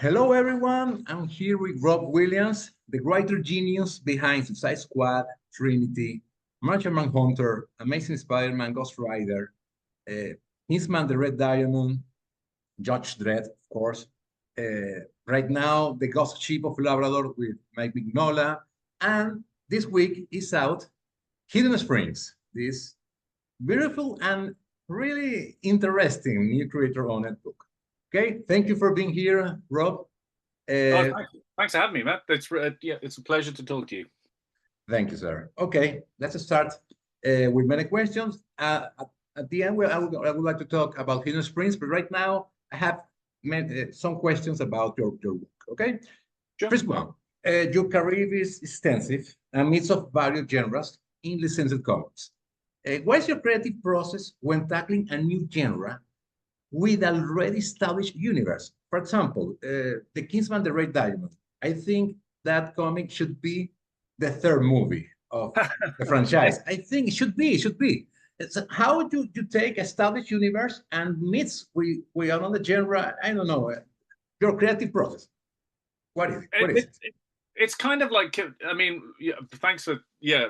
Hello, everyone. I'm here with Rob Williams, the writer genius behind Suicide Squad, Trinity, Martian Manhunter, Amazing Spider-Man, Ghost Rider, Kingsman, the Red Diamond, Judge Dredd, of course. Right now, The Ghost Ship of Labrador with Mike Mignola. And this week is out Hidden Springs, this beautiful and really interesting new creator-owned book. Okay, thank you for being here, Rob. Oh, Uh, thanks for having me, Matt. It's a pleasure to talk to you. Thank you, sir. Okay, let's start with many questions. At the end, I would like to talk about Hidden Springs, but right now I have some questions about your work. Okay, Sure. first one, your career is extensive and mix of various genres in licensed comics. What is your creative process when tackling a new genre with already established universe? For example, the Kingsman, the Red Diamond. I think that comic should be the third movie of the franchise. I think it should be. So how do you take established universe and mix with another genre? I don't know. Your creative process. What is it? What is it? It's kind of like, I mean, yeah, thanks for, yeah,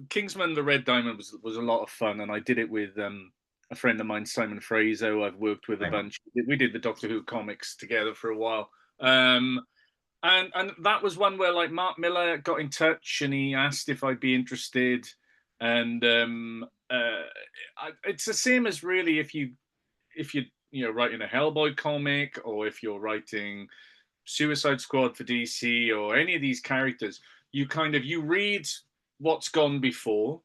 Kingsman, the Red Diamond was a lot of fun, and I did it with a friend of mine, Simon Fraser, who I've worked with a bunch. We did the Doctor Who comics together for a while. And that was one where like Mark Millar got in touch and he asked if I'd be interested. And it's the same as really if you writing a Hellboy comic, or if you're writing Suicide Squad for DC or any of these characters, you read what's gone before,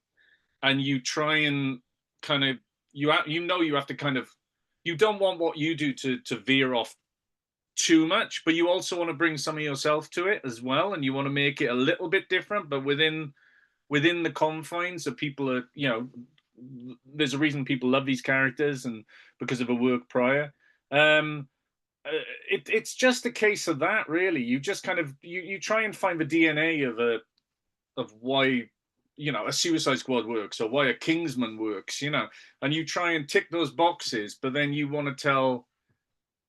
and you try and kind of you have to kind of, you don't want what you do to veer off too much, but you also want to bring some of yourself to it as well, and you want to make it a little bit different, but within the confines of people are, there's a reason people love these characters, and because of a work prior. It's just a case of that, really. You just kind of you try and find the DNA of why a Suicide Squad works, or why a Kingsman works, and you try and tick those boxes, but then you want to tell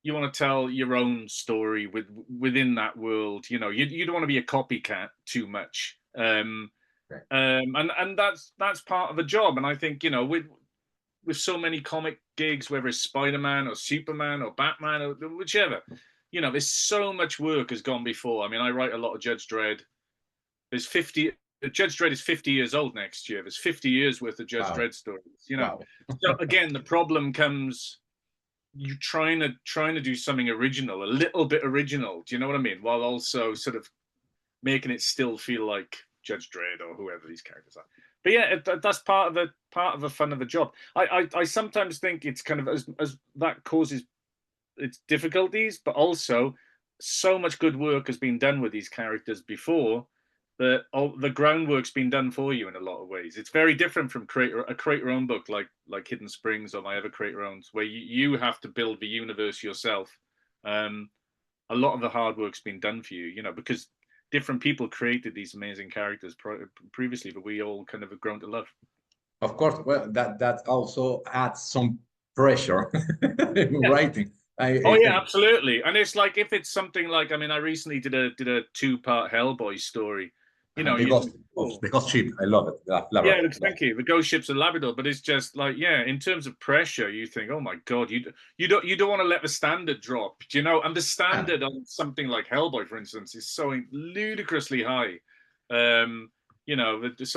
your own story within that world. You don't want to be a copycat too much. And that's part of the job. And I think, with so many comic gigs, whether it's Spider-Man or Superman or Batman or whichever, there's so much work has gone before. I mean, I write a lot of Judge Dredd. Judge Dredd is 50 years old next year. There's 50 years worth of Judge Dredd stories, Wow. So again, the problem comes, you trying to do something original, a little bit original. Do you know what I mean? While also sort of making it still feel like Judge Dredd or whoever these characters are. But yeah, that's part of the fun of the job. I sometimes think it's kind of as that causes its difficulties, but also so much good work has been done with these characters before that the groundwork's been done for you in a lot of ways. It's very different from create your own book like Hidden Springs or my other create your owns, where you have to build the universe yourself. A lot of the hard work's been done for you, because different people created these amazing characters previously, but we all kind of have grown to love. Of course, well, that also adds some pressure in writing. Yeah, absolutely. And it's like, if it's something like, I mean, I recently did a 2-part Hellboy story. The ghost ship, I love it. Yeah, thank you. The ghost ship's a Labrador, but it's just like, yeah, in terms of pressure, you think, oh my God, you don't want to let the standard drop, and the standard on something like Hellboy, for instance, is so ludicrously high. Some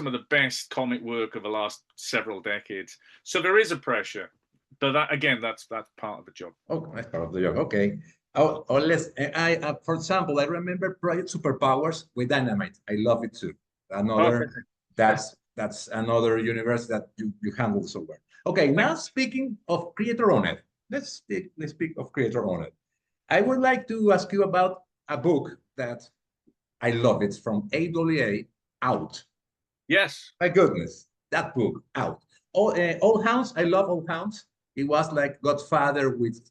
of the best comic work of the last several decades. So there is a pressure, but that's part of the job. Oh, that's part of the job. Okay. Or less. For example, I remember Project Superpowers with Dynamite. I love it too. That's another universe that you handle so well. Okay, now speaking of creator owned, let's speak of creator owned. I would like to ask you about a book that I love. It's from AWA, Out. Yes. My goodness, that book, Out. Old Hounds. I love Old Hounds. It was like Godfather with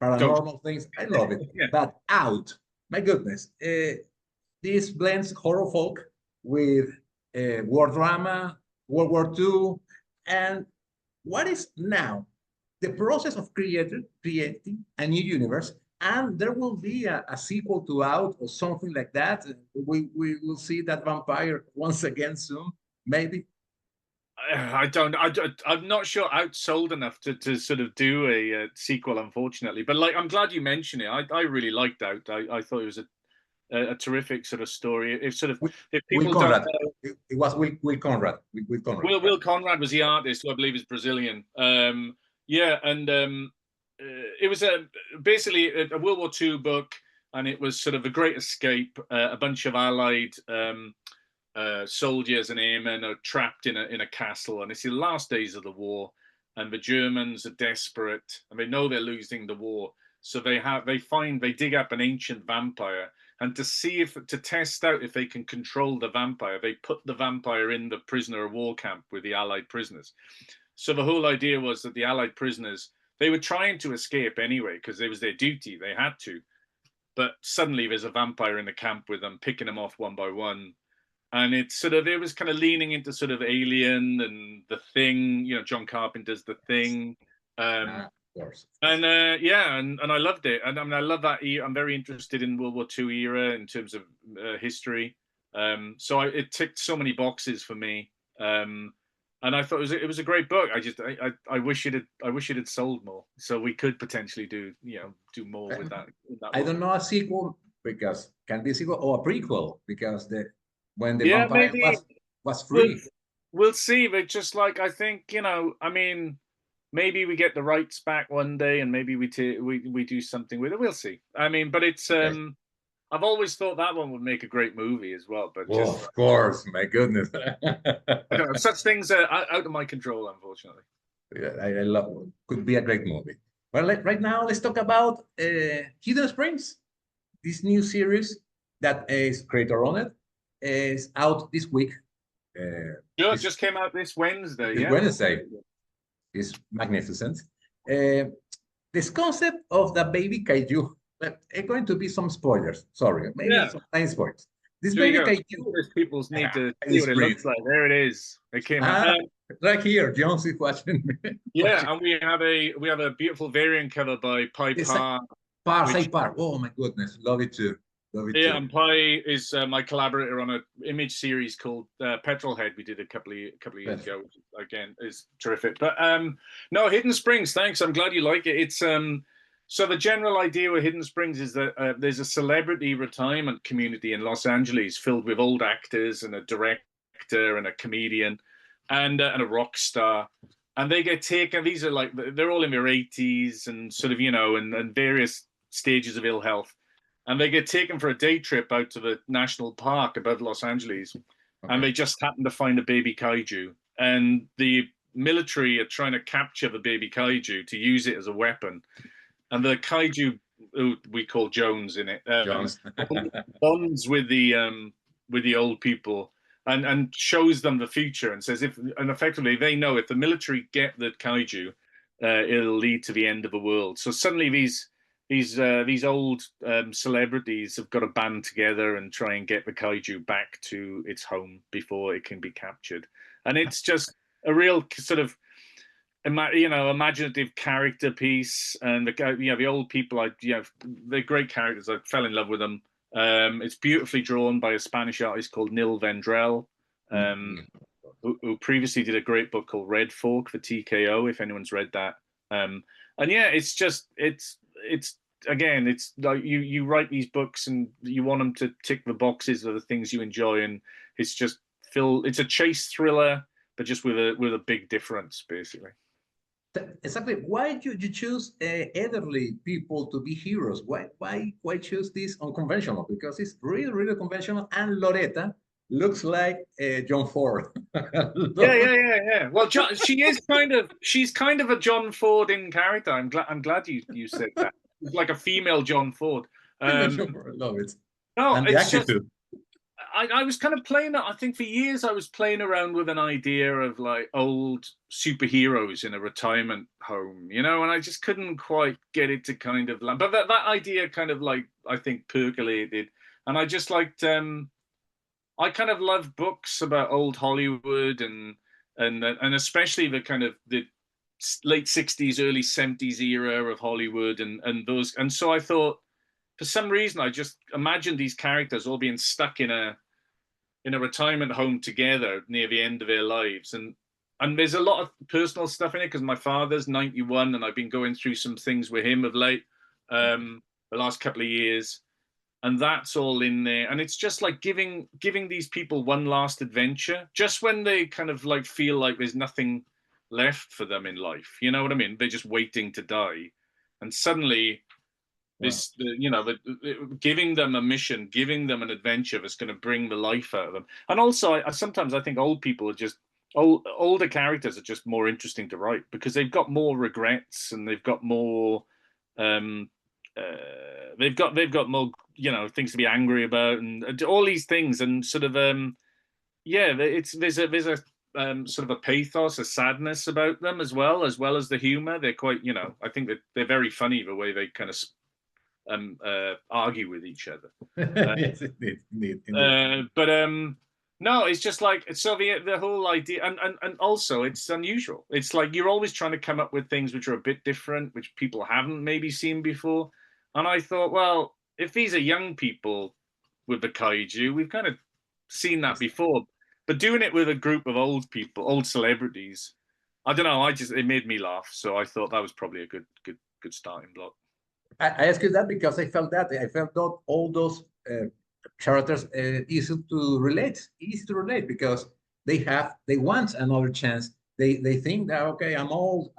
paranormal things. I love it. Yeah. But Out, my goodness, this blends horror folk with war drama, World War II, and what is now the process of creating a new universe and there will be a sequel to Out or something like that. We will see that vampire once again soon, maybe. I'm not sure outsold enough to sort of do a sequel, unfortunately. But like, I'm glad you mentioned it. I really liked Out. I thought it was a terrific sort of story. If sort of if people don't know, it was Will Conrad. Will Conrad. Will Conrad was the artist, who I believe is Brazilian. Yeah, and it was basically a World War II book, and it was sort of a great escape. A bunch of Allied soldiers and airmen are trapped in a castle, and it's the last days of the war, and the Germans are desperate, and they know they're losing the war, so they dig up an ancient vampire, and to test out if they can control the vampire, they put the vampire in the prisoner of war camp with the Allied prisoners. So the whole idea was that the Allied prisoners, they were trying to escape anyway because it was their duty, they had to, but suddenly there's a vampire in the camp with them, picking them off one by one. And it was kind of leaning into sort of Alien and The Thing, John Carpenter's The Thing. Of course. And I loved it. And I mean, I love that. I'm very interested in World War II era in terms of history. So it ticked so many boxes for me. And I thought it was a great book. I wish it had sold more, so we could potentially do more with that. I don't know a sequel because can be a sequel or a prequel because when the vampire was free. We'll see, but just like I think I mean, maybe we get the rights back one day, and maybe we do something with it. We'll see. I mean, but it's I've always thought that one would make a great movie as well. But of course, my goodness, such things are out of my control, unfortunately. Yeah, I love it. Could be a great movie. Well, right now, let's talk about Hidden Springs, this new series that is creator on it is out this week. Just came out this Wednesday. Wednesday. It's magnificent. This concept of the baby kaiju. Are going to be some spoilers. Sorry, maybe some tiny spoilers. This baby kaiju. People need to see what it looks like. There it is. It came out. Right here, Jones is watching. Yeah, and we have a beautiful variant cover by Pai Pa. Par. Oh my goodness, love it too. Yeah, and Pai is my collaborator on an image series called Petrolhead. We did a couple of years ago. Which, again, is terrific. But no, Hidden Springs. Thanks. I'm glad you like it. It's so the general idea with Hidden Springs is that there's a celebrity retirement community in Los Angeles filled with old actors and a director and a comedian and a rock star. And they get taken. These are they're all in their 80s and sort of and various stages of ill health. And they get taken for a day trip out to the national park above Los Angeles. Okay. And they just happen to find a baby kaiju. And the military are trying to capture the baby kaiju to use it as a weapon. And the kaiju, who we call Jones in it, bonds with the old people and shows them the future and says and effectively they know if the military get the kaiju, it'll lead to the end of the world. So suddenly these old celebrities have got to band together and try and get the kaiju back to its home before it can be captured. And it's just a real sort of imaginative character piece. And the old people, they're great characters. I fell in love with them. It's beautifully drawn by a Spanish artist called Nil Vendrell, who previously did a great book called Red Fork for TKO, if anyone's read that. And yeah, it's again, it's like you write these books and you want them to tick the boxes of the things you enjoy, and it's just it's a chase thriller, but just with a big difference, basically. Exactly. Why did you choose elderly people to be heroes? Why choose this unconventional? Because it's really, really conventional, and Loretta looks like John Ford. Yeah. Well, she's kind of a John Ford in character. I'm glad you said that. It's like a female John Ford. I love it. No, and the attitude. I was kind of playing. I think for years I was playing around with an idea of like old superheroes in a retirement home, and I just couldn't quite get it to kind of land. But that idea kind of I think percolated, and I just liked. I kind of love books about old Hollywood and especially the kind of the late 60s, early 70s era of Hollywood and those. And so I thought, for some reason, I just imagined these characters all being stuck in a retirement home together near the end of their lives. And there's a lot of personal stuff in it because my father's 91 and I've been going through some things with him of late, the last couple of years. And that's all in there. And it's just like giving these people one last adventure, just when they kind of like feel like there's nothing left for them in life. You know what I mean? They're just waiting to die. And suddenly this, giving them a mission, giving them an adventure that's going to bring the life out of them. And also, sometimes I think old people are just, older characters are just more interesting to write because they've got more regrets and they've got more, they've got more, things to be angry about and all these things. And sort of, there's a sort of a pathos, a sadness about them as well as the humor. They're quite, I think that they're very funny the way they kind of argue with each other. Yes, indeed. No, it's just like, so the whole idea, and also it's unusual. It's like you're always trying to come up with things which are a bit different, which people haven't maybe seen before. And I thought, well, if these are young people with the kaiju, we've kind of seen that before, but doing it with a group of old people, old celebrities, I don't know, it made me laugh. So I thought that was probably a good starting block. I ask you that because I felt that all those characters easy to relate because they want another chance. They think that, okay, I'm old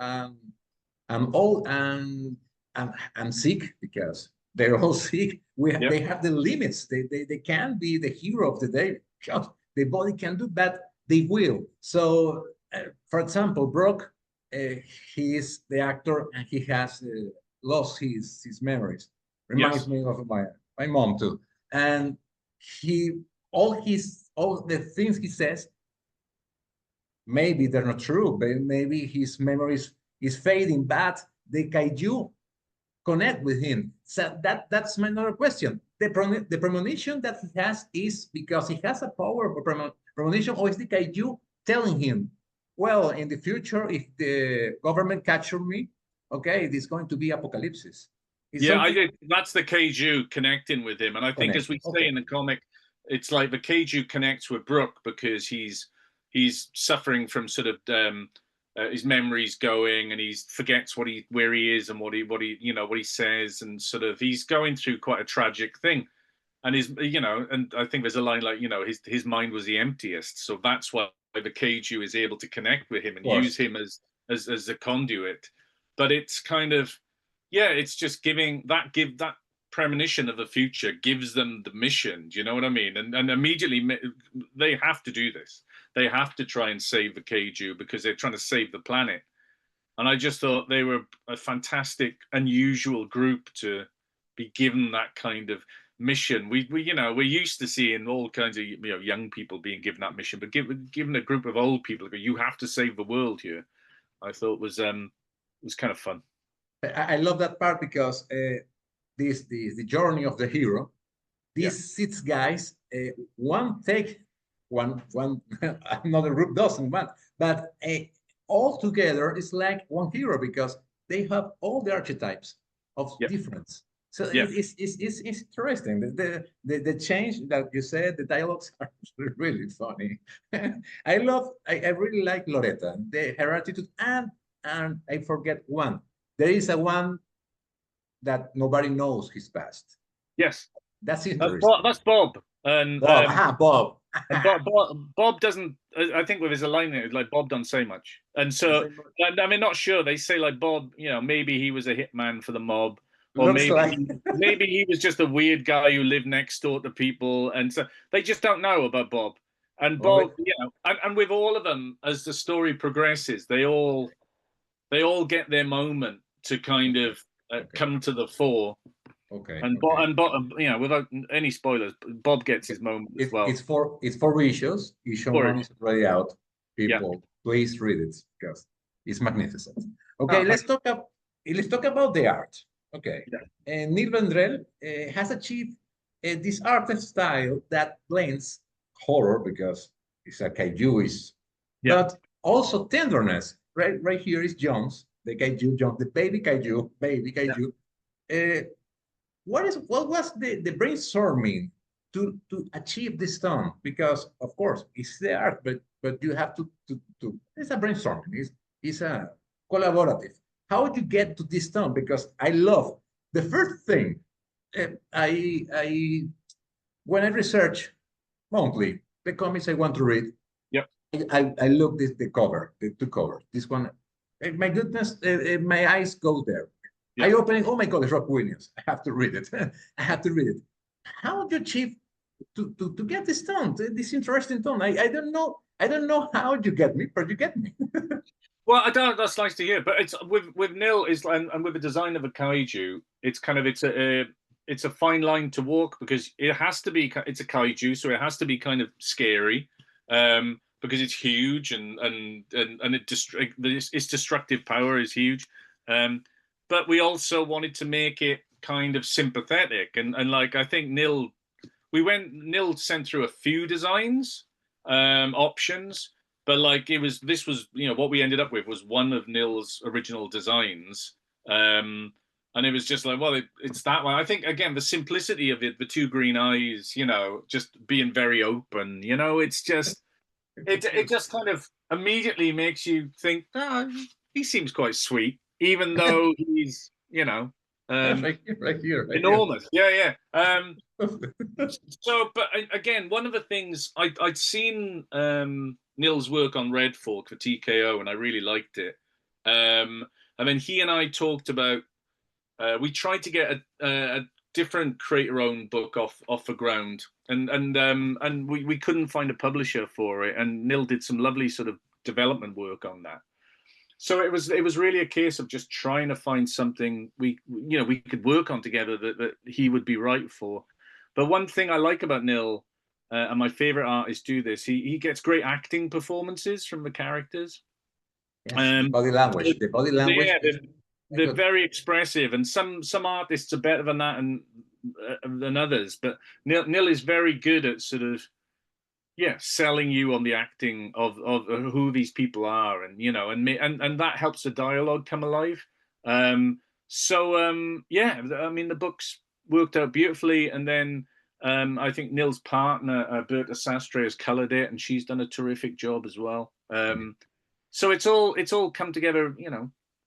and I'm sick because they're all sick. They have the limits. They can't be the hero of the day. Just the body can do, but they will. So, for example, Brock, he is the actor and he has lost his memories. Reminds me of my mom too. And all the things he says, maybe they're not true, but maybe his memories is fading, but the kaiju connect with him. So that's my another question. The premonition that he has is because he has a power of premonition, or is the kaiju telling him, well, in the future, if the government capture me, okay, there's going to be apocalypse. That's the kaiju connecting with him. And I think, as we say in the comic, it's like the kaiju connects with Brooke because he's suffering from sort of his memories going, and he forgets where he is and what he says, and sort of he's going through quite a tragic thing. And and I think there's a line like, his mind was the emptiest. So that's why the kaiju is able to connect with him and use him as a conduit. But it's kind of, it's just that premonition of the future gives them the mission. Do you know what I mean? And immediately they have to do this. They have to try and save the kaiju because they're trying to save the planet. And I just thought they were a fantastic, unusual group to be given that kind of mission. We're used to seeing all kinds of young people being given that mission, but given a group of old people, you have to save the world here. I thought was kind of fun. I love that part because the journey of the hero. These 6 guys, one another group doesn't want, but all together it's like one hero because they have all the archetypes of difference. So it's interesting. The change that you said, the dialogues are really funny. I really like Loretta, her attitude, and I forget one. There is a one that nobody knows his past. Yes, that's interesting. That's Bob. And Bob. Bob doesn't. I think there's a line there like Bob doesn't say much, and so I mean, not sure. They say like Bob, maybe he was a hitman for the mob, or maybe he was just a weird guy who lived next door to people, and so they just don't know about Bob. And Bob, and with all of them, as the story progresses, they all get their moment to kind of come to the fore. And Bob, without any spoilers, Bob gets his moment as well. It's 4 issues. Issue 1 is already out. People, please read it because it's magnificent. Okay, let's talk about the art. Okay, and Neil Vendrell has achieved this art style that blends horror because it's a kaiju, but also tenderness. right here is Jones, the kaiju, Jones, the baby kaiju, Uh, what was the brainstorming to achieve this tone? Because of course it's the art, but you have to it's a brainstorming. It's a collaborative. How would you get to this tone? Because I love the first thing I when I research monthly the comics I want to read. Yep. I look the cover, the two covers. This one, my goodness, my eyes go there. Yep. I open it. Oh my God, it's Rob Williams. I have to read it. I have to read it. How do you achieve to get this tone, this interesting tone? I don't know. I don't know how you get me, but you get me. Well, I don't. That's nice to hear. But it's with Nil is and with the design of a kaiju, it's kind of it's a fine line to walk because it has to be. It's a kaiju, so it has to be kind of scary, because it's huge and its destructive power is huge. But we also wanted to make it kind of sympathetic and like I think Nil sent through a few designs options. But like this was what we ended up with was one of Nil's original designs, and it was just like, well, it's that one. I think again the simplicity of it, the two green eyes, just being very open, it's just it just kind of immediately makes you think, he seems quite sweet, even though he's right here. enormous. Yeah. So, but again, one of the things I'd seen Nil's work on Redfork for TKO, and I really liked it. And then he and I talked about. We tried to get a different creator-owned book off the ground, and we couldn't find a publisher for it. And Nil did some lovely sort of development work on that. So it was really a case of just trying to find something we could work on together that he would be right for. But one thing I like about Nil, and my favorite artists do this, he gets great acting performances from the characters. Yes, body language. The body language. Yeah, they're very expressive, and some artists are better than that and than others. But Nil is very good at sort of selling you on the acting of who these people are, and that helps the dialogue come alive. I mean, the books worked out beautifully, and then I think Nil's partner Berta Sastre has colored it, and she's done a terrific job as well. So it's all come together,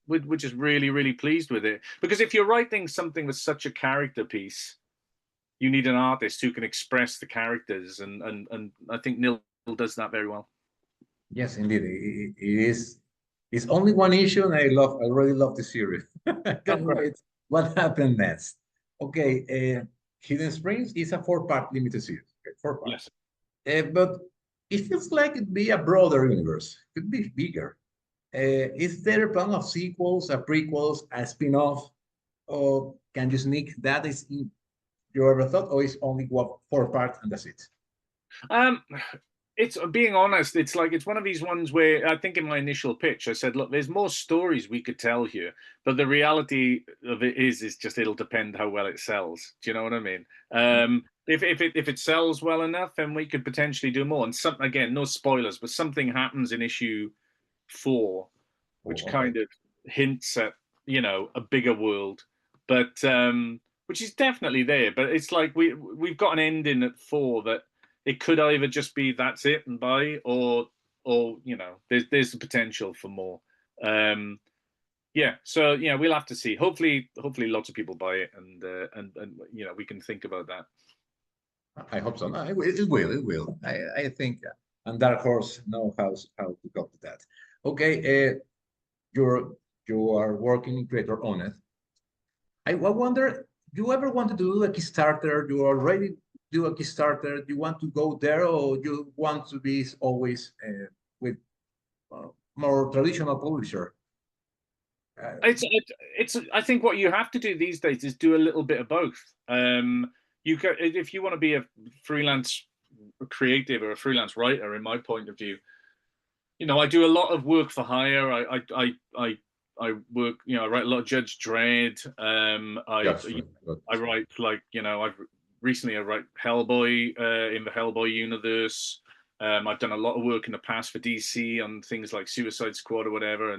we're just really, really pleased with it, because if you're writing something with such a character piece, you need an artist who can express the characters, and I think Nil does that very well. Yes, indeed, it is. It's only one issue, and I really love the series. Can't wait what happened next. Okay, Hidden Springs is a 4-part limited series. Okay, 4 parts. Yes. But it feels like it'd be a broader universe. It could be bigger. Is there a plan of sequels, a prequels, a spin-off, or can you sneak that is in? You ever thought, or is only 4 parts and that's it? It's being honest. It's one of these ones where I think in my initial pitch I said, look, there's more stories we could tell here, but the reality of it is just it'll depend how well it sells. Do you know what I mean? If it sells well enough, then we could potentially do more. And again, no spoilers, but something happens in issue 4, which kind of hints at a bigger world, but which is definitely there. But it's like we've got an ending at 4 that it could either just be that's it and bye, or there's the potential for more. So we'll have to see. Hopefully lots of people buy it, and we can think about that. I hope so. No, it will. I think, and Dark Horse know how to go to that. Okay, you are working in creator on it. I wonder, you ever wanted to do a Kickstarter? You already do a Kickstarter? You want to go there, or you want to be always with more traditional publisher? I think what you have to do these days is do a little bit of both. If you want to be a freelance creative or a freelance writer, in my point of view, I do a lot of work for hire. I work, I write a lot of Judge Dredd. I write I write Hellboy in the Hellboy universe. I've done a lot of work in the past for DC on things like Suicide Squad or whatever,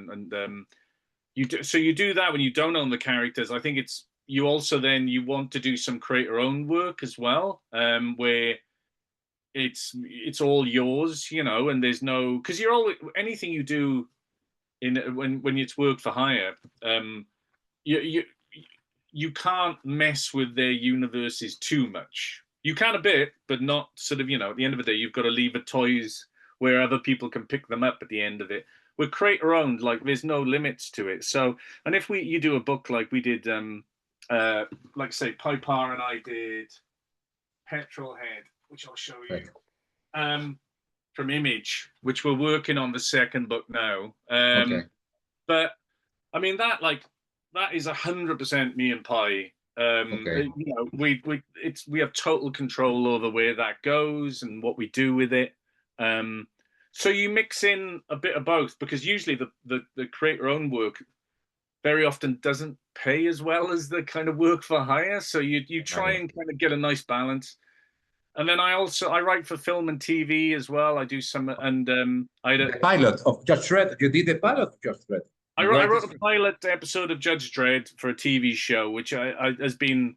you do that when you don't own the characters. I think you also then you want to do some creator-owned work as well, where it's all yours, and there's no, because you're always, anything you do when it's work for hire, you can't mess with their universes too much. You can a bit, but not sort of, at the end of the day, you've got to leave the toys where other people can pick them up at the end of it. We're creator owned, like there's no limits to it. So, and if you do a book like we did, like say Piper and I did Petrolhead, which I'll show you, from Image, which we're working on the second book now. But I mean that is 100% me and Pi. We have total control over where that goes and what we do with it. So you mix in a bit of both, because usually the creator-owned work very often doesn't pay as well as the kind of work for hire. So you try and kind of get a nice balance. And then I write for film and TV as well. I do some, and the pilot of Judge Dredd. You did the pilot of Judge Dredd. I wrote a pilot episode of Judge Dredd for a TV show, which has been,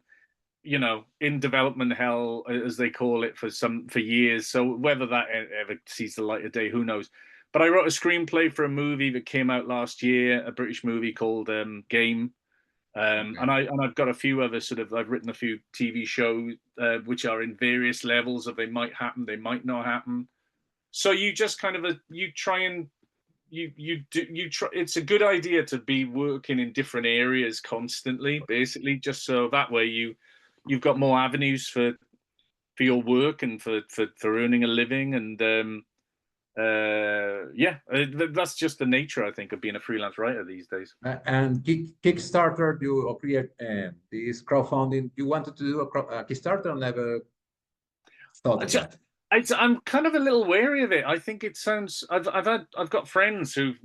in development hell, as they call it, for years. So whether that ever sees the light of day, who knows? But I wrote a screenplay for a movie that came out last year, a British movie called Game. And I've got a few other I've written a few TV shows which are in various levels of they might happen, they might not happen. So you just kind of it's a good idea to be working in different areas constantly, basically, just so that way you've got more avenues for your work and for earning a living. And that's just the nature, I think, of being a freelance writer these days. And Kickstarter, you create this crowdfunding. You wanted to do a Kickstarter and never thought of that? I'm kind of a little wary of it. I think it sounds. I've got friends who've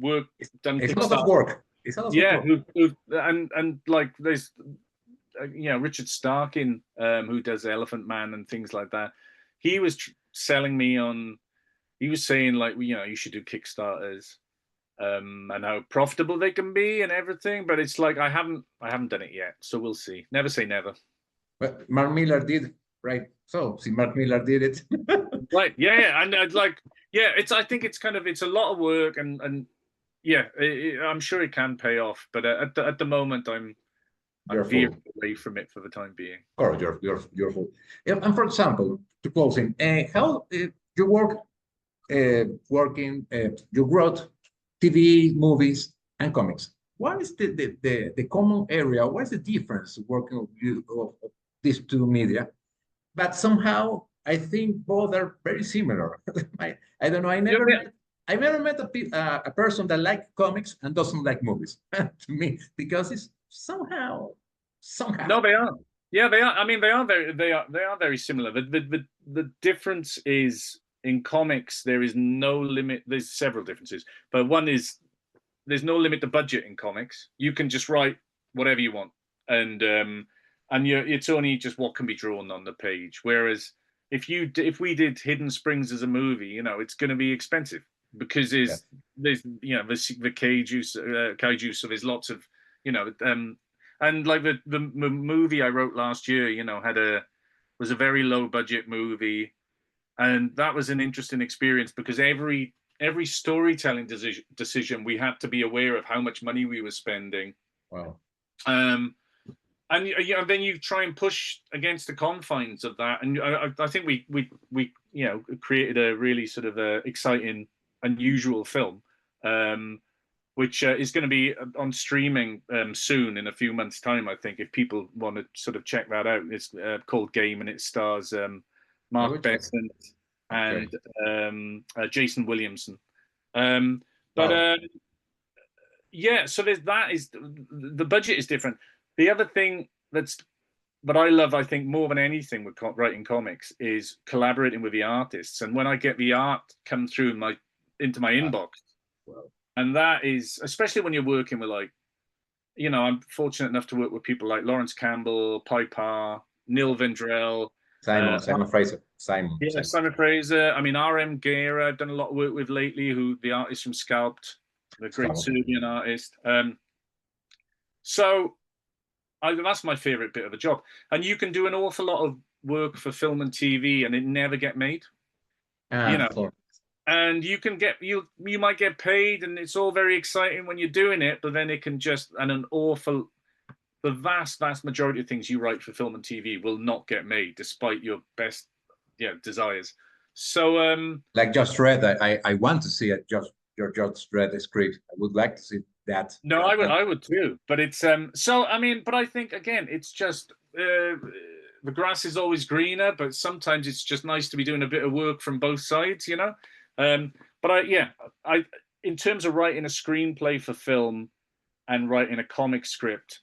done. It's a lot of work. It's a lot of work. And like there's, Richard Starkin, who does Elephant Man and things like that. He was selling me on. He was saying like, you should do Kickstarters, and how profitable they can be and everything. But it's like I haven't done it yet, so we'll see. Never say never. Well, Mark Millar did. Right. So see, Mark Millar did it. Right. Yeah. And I think it's a lot of work, and I'm sure it can pay off. But at the moment, I'm veering away from it for the time being. Or you're full. And for example, to closing, how you work, you wrote TV, movies, and comics. What is the common area? What is the difference working of these two media? But somehow I think both are very similar. I don't know. I never met a person that likes comics and doesn't like movies. To me, because it's somehow. No, they are. Yeah, they are. I mean, they are very similar. The difference is in comics there is no limit. There's several differences, but one is there's no limit to budget in comics. You can just write whatever you want, and it's only just what can be drawn on the page. Whereas if we did Hidden Springs as a movie, it's going to be expensive because there's the kaiju, so there's lots of and like the movie I wrote last year, was a very low budget movie, and that was an interesting experience because every storytelling decision we had to be aware of how much money we were spending. Wow. And then you try and push against the confines of that, and I think we created a really sort of exciting, unusual film, which is going to be on streaming soon in a few months' time. I think if people want to sort of check that out, it's called Game, and it stars Mark Besant and Jason Williamson. So there's that. Is the budget is different. The other thing that I love, I think, more than anything with writing comics is collaborating with the artists. And when I get the art come through into my inbox, and that is, especially when you're working with I'm fortunate enough to work with people like Lawrence Campbell, Piper, Neil Vendrell. Simon Fraser. Yeah, Simon Fraser. I mean, R.M. Guerra, I've done a lot of work with lately, who the artist from Sculpt, the great Serbian artist. So that's my favorite bit of the job. And you can do an awful lot of work for film and TV and it never get made. You know, and you can get, you might get paid and it's all very exciting when you're doing it, but then it can just, the vast majority of things you write for film and TV will not get made despite your best desires. So like Judge Dredd, I want to see your Judge Dredd script. I would like to see that. No, I would too. But it's so I mean, but I think again, it's just the grass is always greener, but sometimes it's just nice to be doing a bit of work from both sides, you know. But I in terms of writing a screenplay for film and writing a comic script,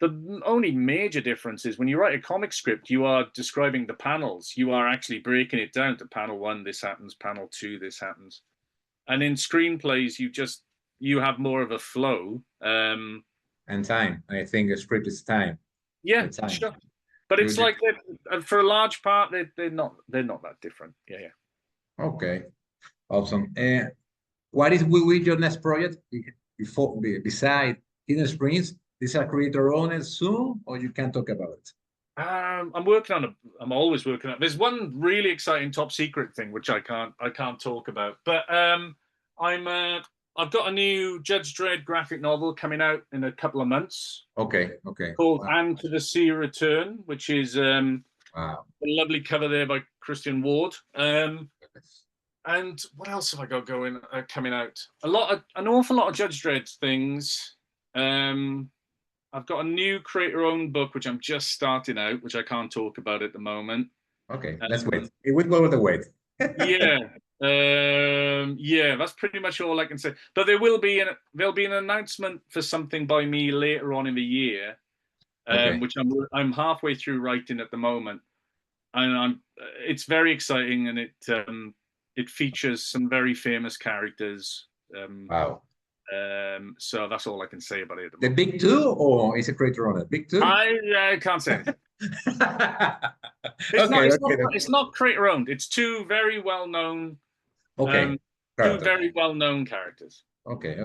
the only major difference is when you write a comic script, you are describing the panels. You are actually breaking it down to panel 1, this happens, panel 2, this happens. And in screenplays, you have more of a flow. And time. I think a script is time. Yeah, time. Sure. But it's like, for a large part, they're not that different. Yeah. Okay, awesome. What will be your next project beside Hidden Springs? Is a creator owned soon, or you can't talk about it? I'm always working on. There's one really exciting top secret thing which I can't talk about. But I've got a new Judge Dredd graphic novel coming out in a couple of months. Okay. Called And to the Sea Return, which is a lovely cover there by Christian Ward. And what else have I got coming out? An awful lot of Judge Dredd things. I've got a new creator-owned book, which I'm just starting out, which I can't talk about at the moment. Okay, let's wait. It would go with the wait. Yeah, that's pretty much all I can say. But there'll be an announcement for something by me later on in the year, which I'm halfway through writing at the moment, and it's very exciting, and it features some very famous characters. Wow. So that's all I can say about it. The big two, or is it creator on it? Big two? I can't say anything. It's not creator owned. It's two very well known. Two very well known characters. Okay.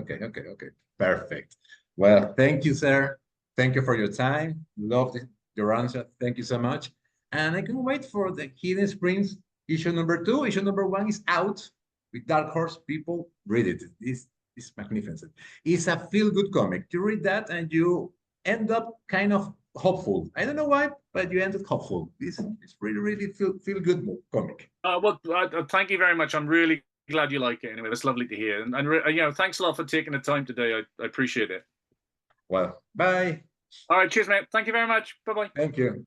Perfect. Well, thank you, sir. Thank you for your time. Loved your answer. Thank you so much. And I can wait for the Hidden Springs issue number 2. Issue number 1 is out with Dark Horse. People, read it. It's magnificent. It's a feel-good comic. You read that and you end up kind of hopeful. I don't know why, but you ended hopeful. It's really feel-good comic. Well, thank you very much. I'm really glad you like it. Anyway, that's lovely to hear. And thanks a lot for taking the time today. I appreciate it. Well, bye. All right, cheers, mate. Thank you very much. Bye-bye. Thank you.